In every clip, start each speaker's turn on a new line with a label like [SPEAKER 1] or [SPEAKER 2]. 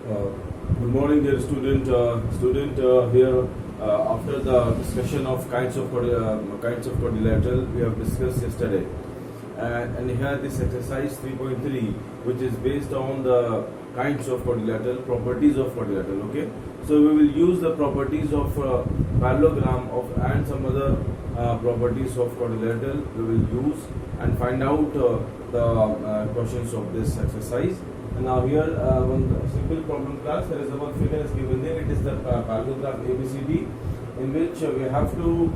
[SPEAKER 1] Uh, Good morning, dear student. Here after the discussion of kinds of quadrilateral we have discussed yesterday, and here this exercise 3.3, which is based on the kinds of quadrilateral, properties of quadrilateral. Okay, so we will use the properties of parallelogram of and some other properties of quadrilateral we will use and find out the questions of this exercise. And now here one simple problem class, there is a one figure is given there. It is the parallelogram ABCD, in which we have to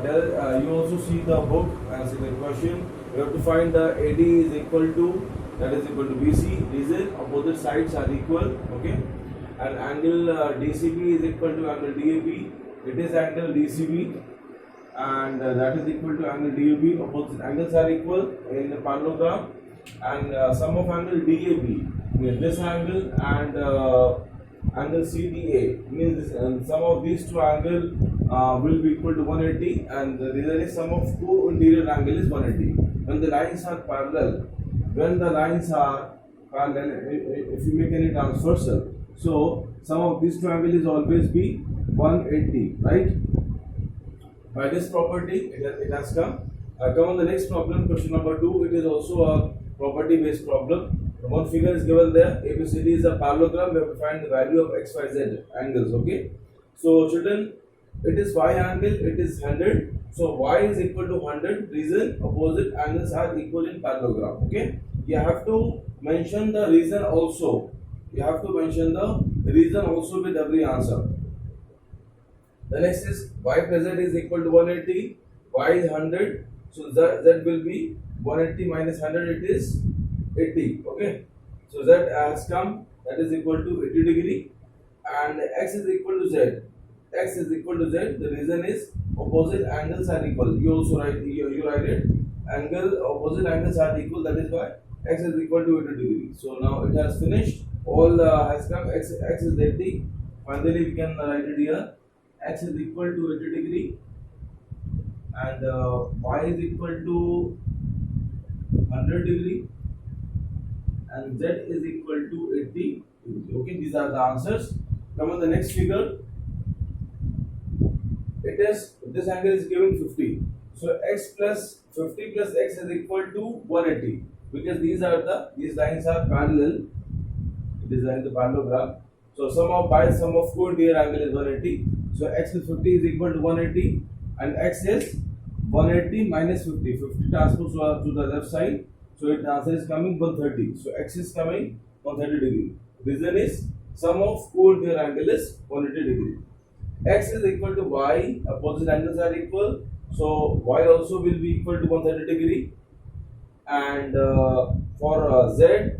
[SPEAKER 1] tell, you also see the book and see the question. We have to find the AD is equal to, that is equal to BC. Reason, opposite sides are equal, okay, and angle DCB is equal to angle DAB. It is angle DCB, and that is equal to angle DAB. Opposite angles are equal in the parallelogram, and sum of angle DAB means this angle and angle CDA means this, and sum of these two angles will be equal to 180, and the reason is sum of co-interior angle is 180. When the lines are parallel, if you make any transversal, so sum of these two angles is always be 180, right? By this property it has come. Come on the next problem, question number 2. It is also a property based problem. One figure is given there. ABCD is a parallelogram. We have to find the value of x, y, z angles. Okay. So children, it is y angle. It is 100. So y is equal to 100. Reason, opposite angles are equal in parallelogram. Okay. You have to mention the reason also. You have to mention the reason also with every answer. The next is y plus z is equal to 180. Y is 100. So z will be 180 minus 100. It is 80. Okay, so z has come, that is equal to 80 degree, and x is equal to z. X is equal to z. The reason is opposite angles are equal. You also write, you write it, opposite angles are equal, that is why x is equal to 80 degree. So now it has finished, all has come. X is 80. Finally we can write it here. X is equal to 80 degree, and y is equal to 100 degree, and z is equal to 80 degree. Okay, these are the answers. Come on the next figure. It is, this angle is given 50. So x plus 50 plus x is equal to 180, because these lines are parallel. It is like the parallelogram. So sum of co-interior angle is 180. So x is 50 is equal to 180, and x is 180 minus 50. 50 transposed to the left side. So its answer is coming 130. So x is coming 130 degree. Reason is sum of co-interior angle is 180 degree. X is equal to y. Opposite angles are equal. So y also will be equal to 130 degree. And for z,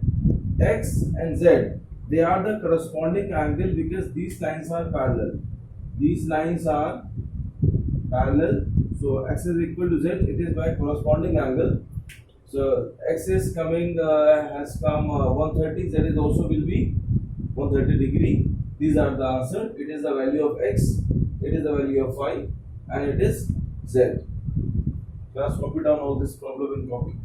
[SPEAKER 1] x and z, they are the corresponding angle because these lines are parallel. These lines are parallel. So x is equal to z. It is by corresponding angle. So x is coming, has come 130. Z is also will be 130 degree. These are the answer. It is the value of x. It is the value of y, and it is z. Just copy down all this problem in copy.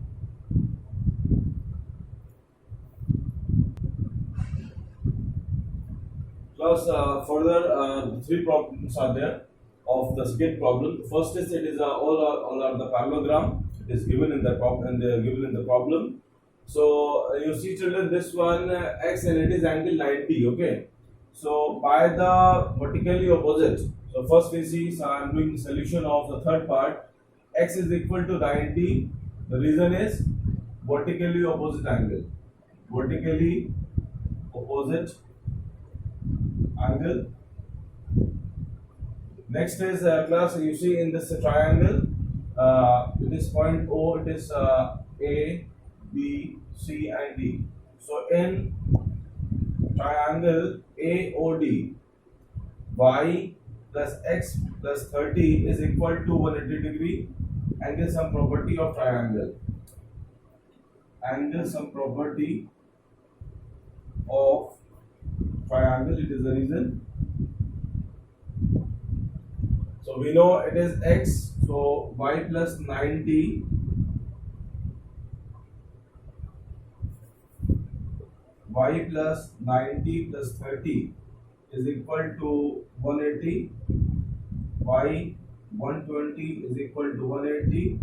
[SPEAKER 1] Plus, further 3 problems are there of the second problem. First is it is all are the parallelogram. It is given in the problem. So you see, children, this one x and it is angle 90. Okay. So by the vertically opposite. So first we see. So I am doing solution of the third part. X is equal to 90. The reason is vertically opposite angle. Vertically opposite angle. Next is class, you see in this triangle, it is point O, it is A, B, C and D. So in triangle AOD, y plus x plus 30 is equal to 180 degree. Angle some property of triangle. Angle some property of triangle, it is the reason. So we know it is x, so y plus 90 y plus 90 plus 30 is equal to 180, y 120 is equal to 180,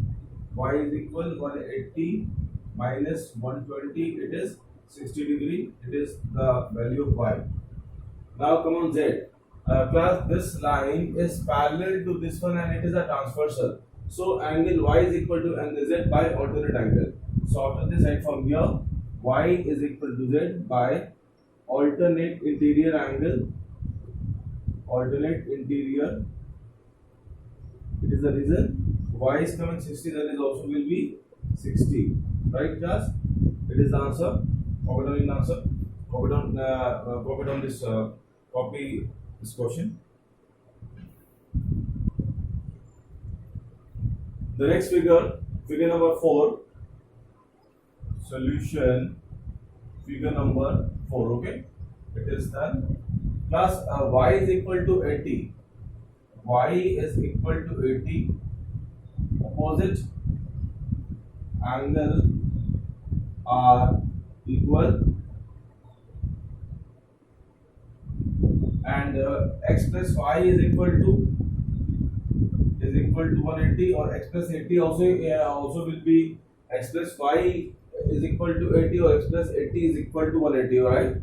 [SPEAKER 1] y is equal 180 minus 120, it is 60 degree, it is the value of y. Now come on Z. Class, this line is parallel to this one and it is a transversal. So angle y is equal to angle z by alternate angle. So after this, right from here, y is equal to z by alternate interior angle. Alternate interior. It is the reason y is coming 60, that is also will be 60. Right, class? It is the answer. Copy down in answer. Copy down this. Copy this question. The next figure, figure number 4, solution, figure number 4, okay? It is done. Plus y is equal to 80. Y is equal to 80. Opposite angle are equal. And x plus y is equal to 180, or x plus 80 also will be x plus y is equal to 80, or x plus 80 is equal to 180, right?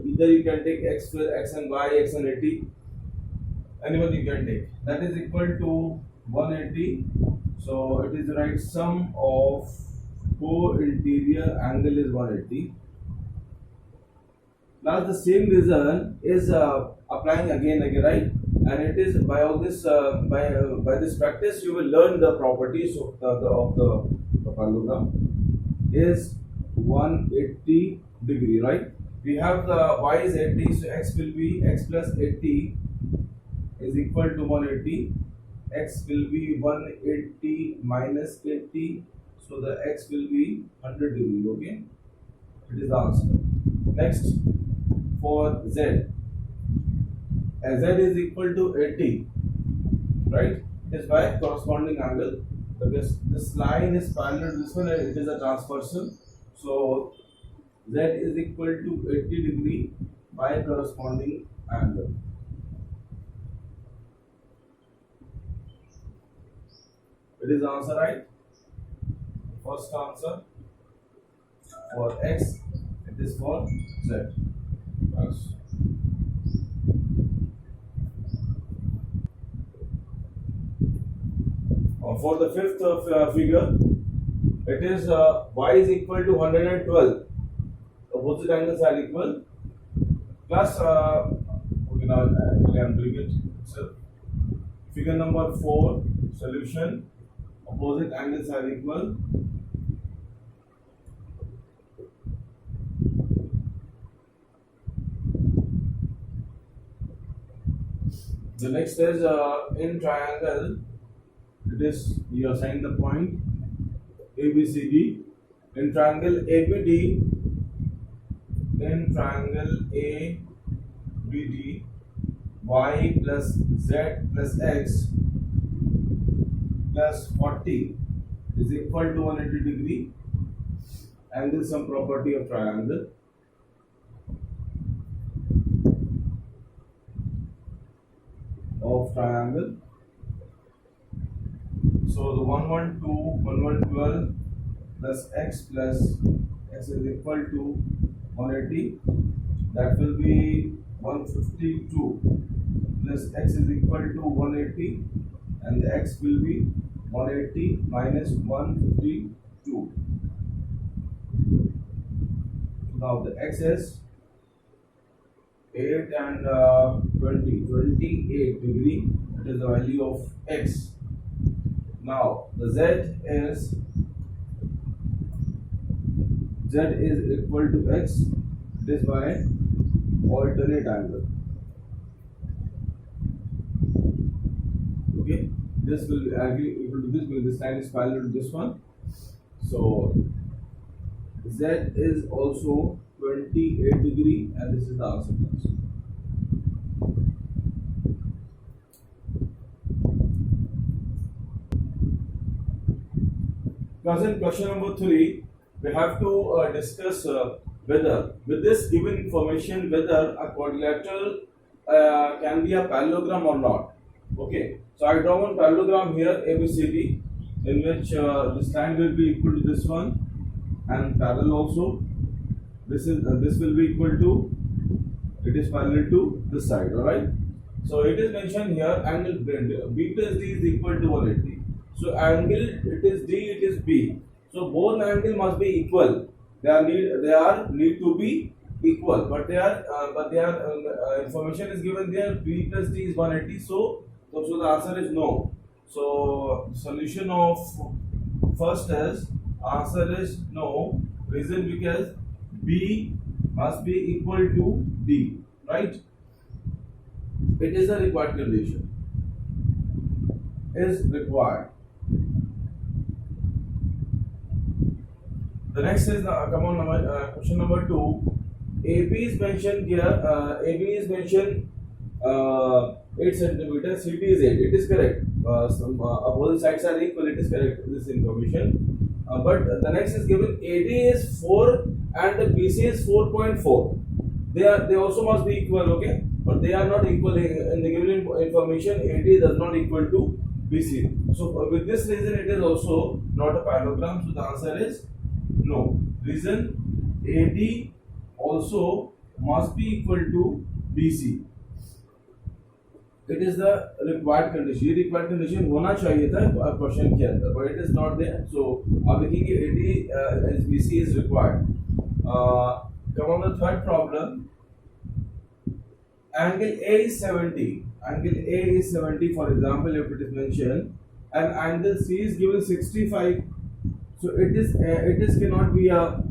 [SPEAKER 1] Either you can take x and y, x and 80, anyone you can take. That is equal to 180. So it is right sum of co-interior angle is 180. Now the same reason is applying again, right? And it is by all this by this practice you will learn the properties of the parallelogram is 180 degree, right? We have the y is 80, so x will be x plus 80 is equal to 180. X will be 180 minus 80, so the x will be 100 degree. Okay, it is the answer. Next, for z, as z is equal to 80, right? It is by corresponding angle, because this line is parallel to this one and it is a transversal. So z is equal to 80 degree by corresponding angle. It is the answer, right? First answer for x, it is for z. Yes. For the fifth figure, it is y is equal to 112. Opposite angles are equal. Plus, okay, now actually I am doing it. So, figure number 4, solution. Opposite angles are equal. The next is in triangle. It is you assign the point ABCD. In triangle ABD, in triangle ABD, y plus z plus x plus 40 is equal to 180 degree. Angle sum property of triangle. So the 112 plus x is equal to 180. That will be 152 plus x is equal to 180, and the x will be 180 minus 152. Now the x is 8 and 28 degree. It is the value of x. Now the z is equal to x. It is by alternate angle. Okay, this will be equal to this because this line is parallel to this one. So z is also 28 degree, and this is the answer. Class, in question number 3, we have to discuss whether with this given information whether a quadrilateral can be a parallelogram or not. Okay, so I draw one parallelogram here ABCD, in which this line will be equal to this one and parallel also. This will be equal to, it is parallel to this side. All right. So it is mentioned here angle B plus D is equal to 180. So angle, it is D, it is B. So both angle must be equal. They are need to be equal, but their information is given there. B plus D is 180. So the answer is no. So solution of first is answer is no. Reason because B must be equal to D, right? It is a required condition. Is required. The next is question number 2. AB is mentioned here. AB is mentioned 8 centimeters. CD is 8. It is correct. Some opposite sides are equal. It is correct. This information. But the next is given AD is 4 and the BC is 4.4. They also must be equal. Okay, but they are not equal in the given information. AD does not equal to BC. So with this reason, it is also not a parallelogram. So the answer is no. Reason AD also must be equal to BC. It is the required condition. ये required condition होना चाहिए था question के अंदर, but it is not there. So आप लिखेंगे AD as BC is required. Come on the third problem. Angle A is 70. Angle A is 70. For example, if it is mentioned, and angle C is given 65. So it is cannot be a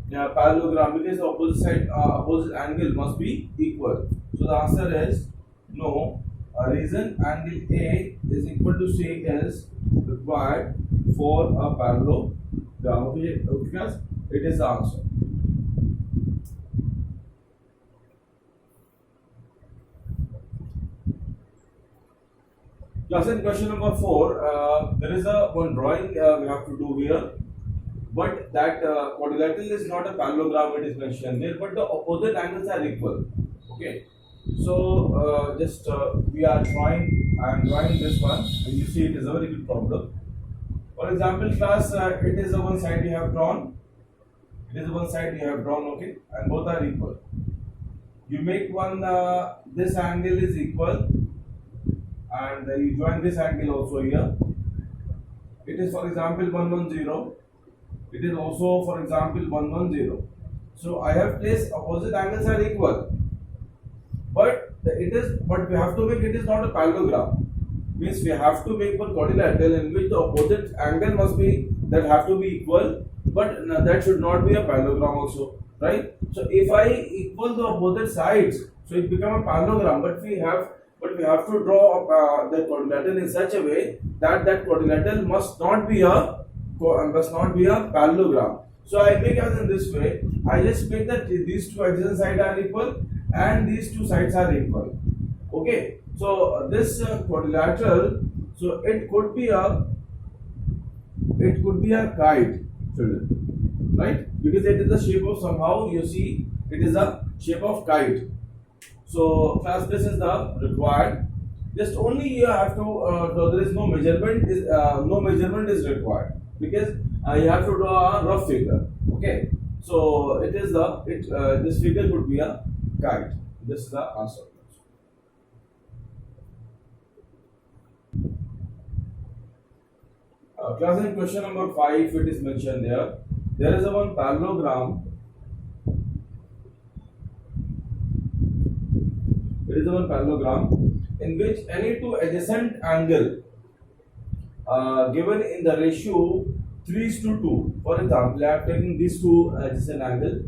[SPEAKER 1] parallelogram because the opposite side opposite angle must be equal. So the answer is no. Reason angle A is equal to C is required for a parallelogram. Okay, because it is the answer. Class, in question number 4, there is one drawing we have to do here, but that quadrilateral is not a parallelogram. It is mentioned there, but the opposite angles are equal. Okay, so just we are drawing. I am drawing this one, and you see it is a very good problem. For example, class, it is the one side we have drawn. It is the one side we have drawn. Okay, and both are equal. You make one. This angle is equal. And you join this angle also here. It is, for example, 110. It is also, for example, 110. So I have placed opposite angles are equal, but we have to make it is not a parallelogram. Means we have to make one quadrilateral in which the opposite angle must be that have to be equal, but that should not be a parallelogram also, right? So if I equal the opposite sides, so it become a parallelogram, but we have to draw the quadrilateral in such a way that quadrilateral must not be a parallelogram. So I make as in this way. I just make that these two adjacent sides are equal and these two sides are equal. Okay. So this quadrilateral, so it could be a kite, children, right? Because it is the shape of, somehow you see it is a shape of kite. So class, this is the required. Just only you have to there is no measurement is required because you have to draw a rough figure. Okay, so it is this figure could be a kite. This is the answer. Class, in question number 5, it is mentioned there. There is a one parallelogram. There is a one parallelogram in which any two adjacent angle given in the ratio 3:2. For example, I am taking these two adjacent angles.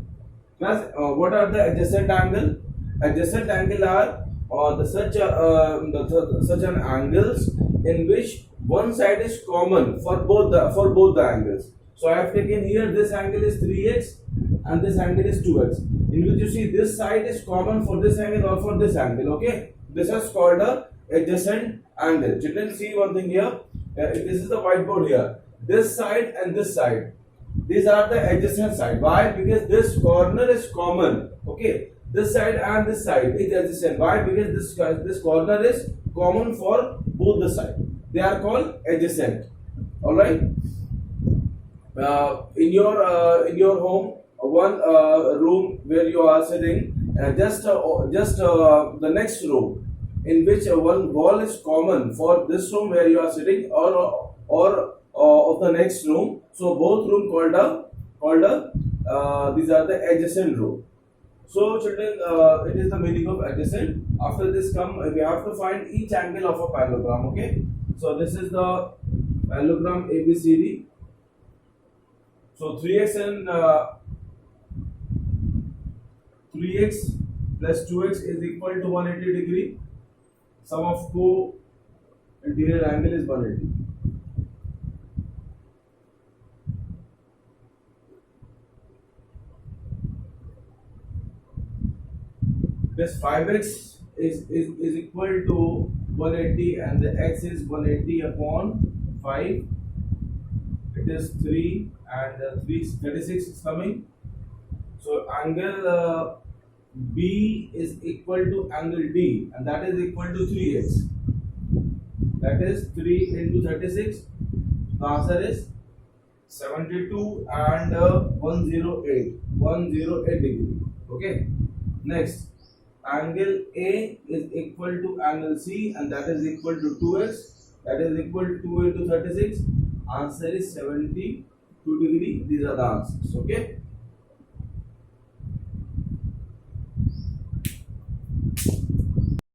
[SPEAKER 1] Plus, what are the adjacent angle? Adjacent angle are such an angles in which one side is common for both the angles. So I have taken here this angle is 3x and this angle is 2x. In which you see this side is common for this angle or for this angle. Okay, this is called a adjacent angle. Children, see one thing here. This is the whiteboard here. This side and this side. These are the adjacent side. Why? Because this corner is common. Okay, this side and this side is adjacent. Why? Because this corner is common for both the side. They are called adjacent. All right. In your home, one room where you are sitting, just the next room, in which one wall is common for this room where you are sitting, or of the next room. So both room called a these are the adjacent room. So children, it is the meaning of adjacent. After this come, we have to find each angle of a parallelogram. Okay. So this is the parallelogram ABCD. So 3x and 3x plus 2x is equal to 180 degree. Sum of co-interior angle is 180. This 5x is equal to 180 and the x is 180 upon 5. It is 3 and 36 is coming. So angle B is equal to angle D, and that is equal to 3x. That is 3 into 36. The answer is 72 and 108 degree. Okay. Next, angle A is equal to angle C, and that is equal to 2x. That is equal to 2 into 36. Answer is 72 degree. These are the answers. Okay.